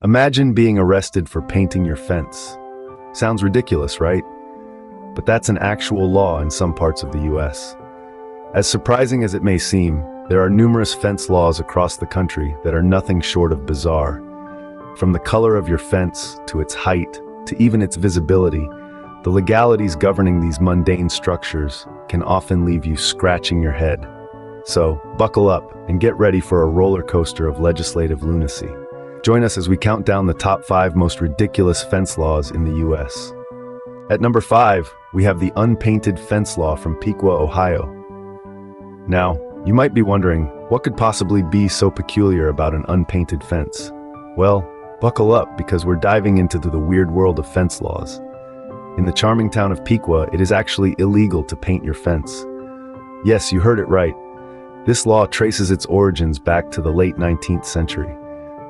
Imagine being arrested for painting your fence. Sounds ridiculous, right? But that's an actual law in some parts of the US. As surprising as it may seem, there are numerous fence laws across the country that are nothing short of bizarre. From the color of your fence, to its height, to even its visibility, the legalities governing these mundane structures can often leave you scratching your head. So, buckle up and get ready for a roller coaster of legislative lunacy. Join us as we count down the top 5 most ridiculous fence laws in the US. At number 5, we have the Unpainted Fence Law from Piqua, Ohio. Now, you might be wondering, what could possibly be so peculiar about an unpainted fence? Well, buckle up because we're diving into the weird world of fence laws. In the charming town of Piqua, it is actually illegal to paint your fence. Yes, you heard it right. This law traces its origins back to the late 19th century.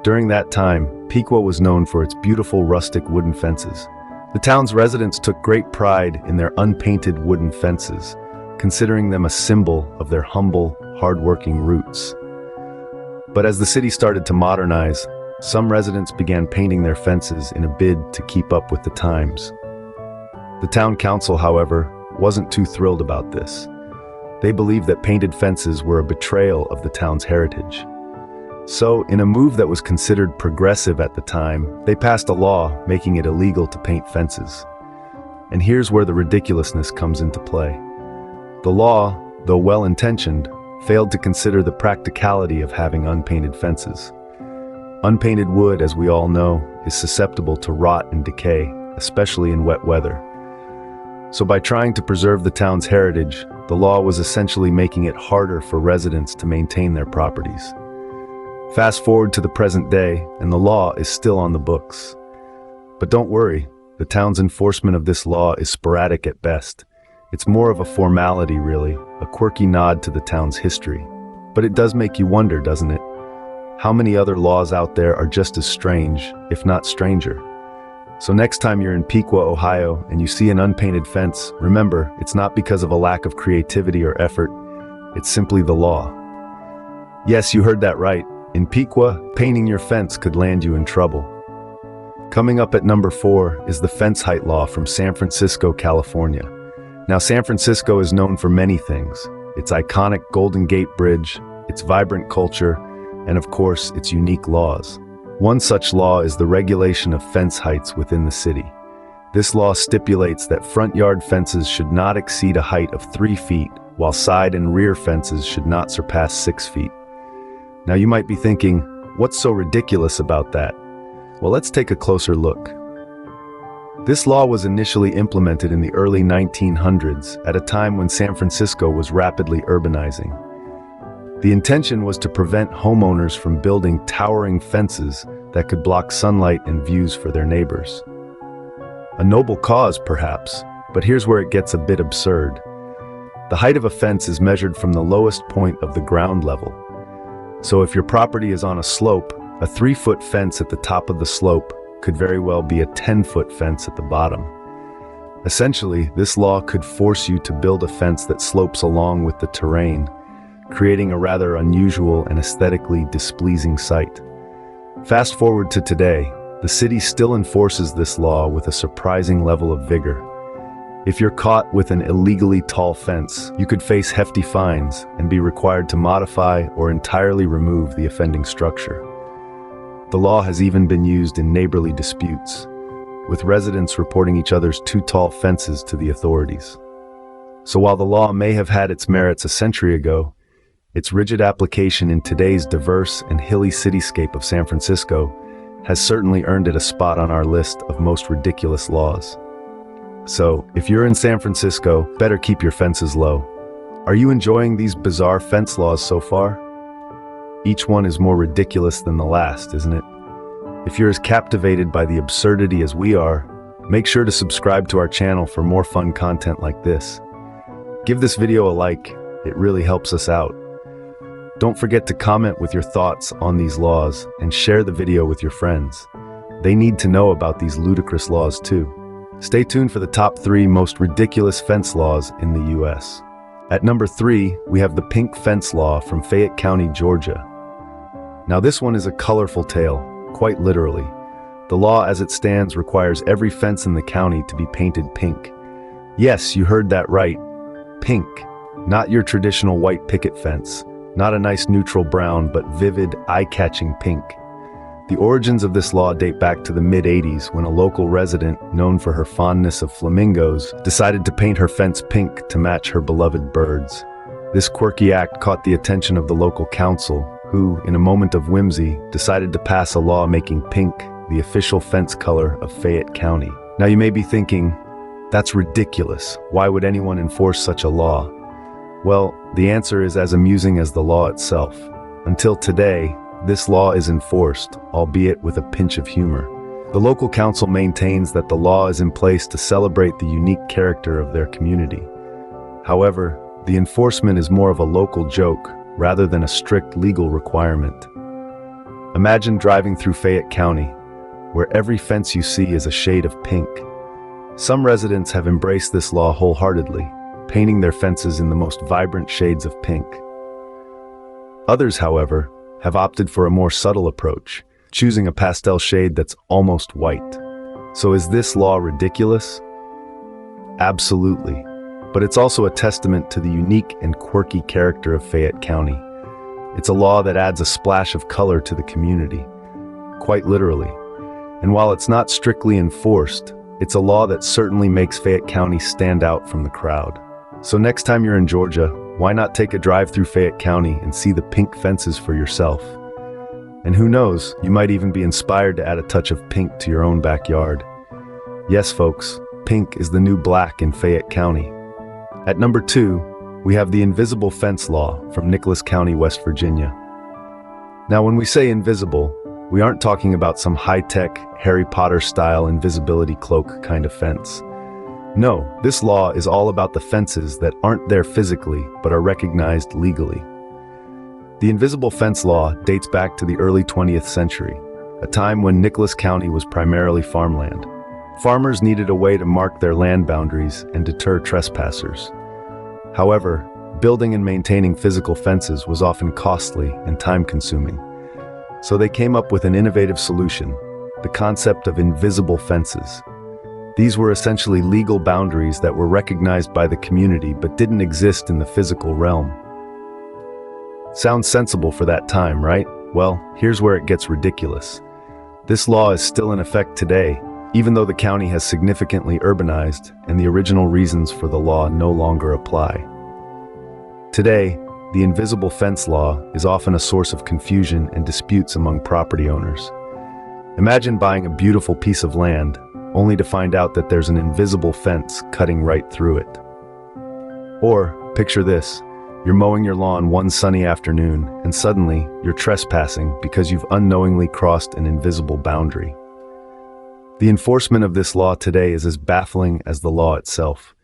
During that time, Piqua was known for its beautiful rustic wooden fences. The town's residents took great pride in their unpainted wooden fences, considering them a symbol of their humble, hard-working roots. But as the city started to modernize, some residents began painting their fences in a bid to keep up with the times. The town council, however, wasn't too thrilled about this. They believed that painted fences were a betrayal of the town's heritage. So, in a move that was considered progressive at the time, they passed a law making it illegal to paint fences. And here's where the ridiculousness comes into play. The law, though well-intentioned, failed to consider the practicality of having unpainted fences. Unpainted wood, as we all know, is susceptible to rot and decay, especially in wet weather. So by trying to preserve the town's heritage, the law was essentially making it harder for residents to maintain their properties. Fast forward to the present day, and the law is still on the books. But don't worry, the town's enforcement of this law is sporadic at best. It's more of a formality, really, a quirky nod to the town's history. But it does make you wonder, doesn't it? How many other laws out there are just as strange, if not stranger? So next time you're in Piqua, Ohio, and you see an unpainted fence, remember, it's not because of a lack of creativity or effort. It's simply the law. Yes, you heard that right. In Piqua, painting your fence could land you in trouble. Coming up at number 4 is the fence height law from San Francisco, California. Now, San Francisco is known for many things: its iconic Golden Gate Bridge, its vibrant culture, and of course, its unique laws. One such law is the regulation of fence heights within the city. This law stipulates that front yard fences should not exceed a height of 3 feet, while side and rear fences should not surpass 6 feet. Now you might be thinking, what's so ridiculous about that? Well, let's take a closer look. This law was initially implemented in the early 1900s, at a time when San Francisco was rapidly urbanizing. The intention was to prevent homeowners from building towering fences that could block sunlight and views for their neighbors. A noble cause, perhaps, but here's where it gets a bit absurd. The height of a fence is measured from the lowest point of the ground level. So if your property is on a slope, a 3-foot fence at the top of the slope could very well be a 10-foot fence at the bottom. Essentially, this law could force you to build a fence that slopes along with the terrain, creating a rather unusual and aesthetically displeasing sight. Fast forward to today, the city still enforces this law with a surprising level of vigor. If you're caught with an illegally tall fence, you could face hefty fines and be required to modify or entirely remove the offending structure. The law has even been used in neighborly disputes, with residents reporting each other's too tall fences to the authorities. So while the law may have had its merits a century ago, its rigid application in today's diverse and hilly cityscape of San Francisco has certainly earned it a spot on our list of most ridiculous laws. So, if you're in San Francisco, better keep your fences low. Are you enjoying these bizarre fence laws so far? Each one is more ridiculous than the last, isn't it? If you're as captivated by the absurdity as we are, make sure to subscribe to our channel for more fun content like this. Give this video a like, it really helps us out. Don't forget to comment with your thoughts on these laws and share the video with your friends. They need to know about these ludicrous laws too. Stay tuned for the top 3 most ridiculous fence laws in the US. At number 3, we have the Pink Fence Law from Fayette County, Georgia. Now this one is a colorful tale, quite literally. The law as it stands requires every fence in the county to be painted pink. Yes, you heard that right. Pink. Not your traditional white picket fence. Not a nice neutral brown, but vivid, eye-catching pink. The origins of this law date back to the mid-80s when a local resident, known for her fondness of flamingos, decided to paint her fence pink to match her beloved birds. This quirky act caught the attention of the local council, who, in a moment of whimsy, decided to pass a law making pink the official fence color of Fayette County. Now you may be thinking, that's ridiculous. Why would anyone enforce such a law? Well, the answer is as amusing as the law itself. Until today, this law is enforced, albeit with a pinch of humor. The local council maintains that the law is in place to celebrate the unique character of their community. However, the enforcement is more of a local joke rather than a strict legal requirement. Imagine driving through Fayette County, where every fence you see is a shade of pink. Some residents have embraced this law wholeheartedly, painting their fences in the most vibrant shades of pink. Others, however, have opted for a more subtle approach, choosing a pastel shade that's almost white. So is this law ridiculous? Absolutely. But it's also a testament to the unique and quirky character of Fayette County. It's a law that adds a splash of color to the community, quite literally. And while it's not strictly enforced, it's a law that certainly makes Fayette County stand out from the crowd. So next time you're in Georgia, why not take a drive through Fayette County and see the pink fences for yourself? And who knows, you might even be inspired to add a touch of pink to your own backyard. Yes, folks, pink is the new black in Fayette County. At number 2, we have the Invisible Fence Law from Nicholas County, West Virginia. Now, when we say invisible, we aren't talking about some high-tech, Harry Potter-style invisibility cloak kind of fence. No, this law is all about the fences that aren't there physically but are recognized legally. The Invisible Fence Law dates back to the early 20th century, a time when Nicholas County was primarily farmland. Farmers needed a way to mark their land boundaries and deter trespassers. However, building and maintaining physical fences was often costly and time-consuming. So they came up with an innovative solution, the concept of invisible fences. These were essentially legal boundaries that were recognized by the community but didn't exist in the physical realm. Sounds sensible for that time, right? Well, here's where it gets ridiculous. This law is still in effect today, even though the county has significantly urbanized and the original reasons for the law no longer apply. Today, the Invisible Fence Law is often a source of confusion and disputes among property owners. Imagine buying a beautiful piece of land, only to find out that there's an invisible fence cutting right through it. Or, picture this, you're mowing your lawn one sunny afternoon, and suddenly, you're trespassing because you've unknowingly crossed an invisible boundary. The enforcement of this law today is as baffling as the law itself.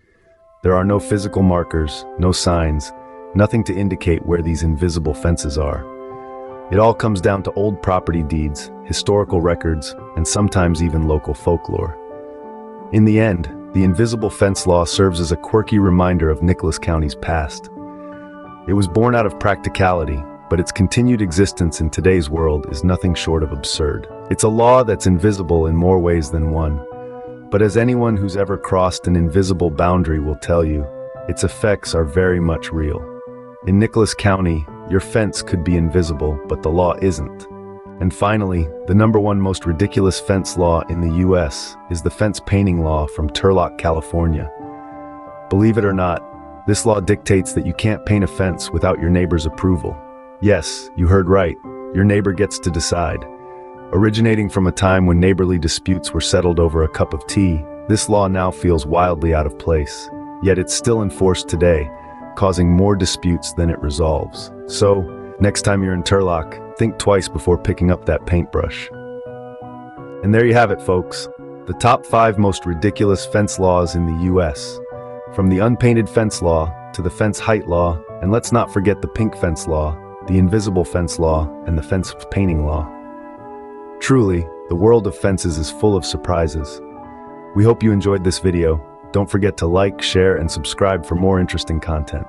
There are no physical markers, no signs, nothing to indicate where these invisible fences are. It all comes down to old property deeds, historical records, and sometimes even local folklore. In the end, the Invisible Fence Law serves as a quirky reminder of Nicholas County's past. It was born out of practicality, but its continued existence in today's world is nothing short of absurd. It's a law that's invisible in more ways than one. But as anyone who's ever crossed an invisible boundary will tell you, its effects are very much real. In Nicholas County, your fence could be invisible, but the law isn't. And finally, the number one most ridiculous fence law in the US is the fence painting law from Turlock, California. Believe it or not, this law dictates that you can't paint a fence without your neighbor's approval. Yes, you heard right, your neighbor gets to decide. Originating from a time when neighborly disputes were settled over a cup of tea, this law now feels wildly out of place. Yet it's still enforced today, causing more disputes than it resolves. So, next time you're in Turlock, think twice before picking up that paintbrush. And there you have it, folks. The top 5 most ridiculous fence laws in the US. From the Unpainted Fence Law to the Fence Height Law, and let's not forget the Pink Fence Law, the Invisible Fence Law, and the Fence Painting Law. Truly, the world of fences is full of surprises. We hope you enjoyed this video. Don't forget to like, share, and subscribe for more interesting content.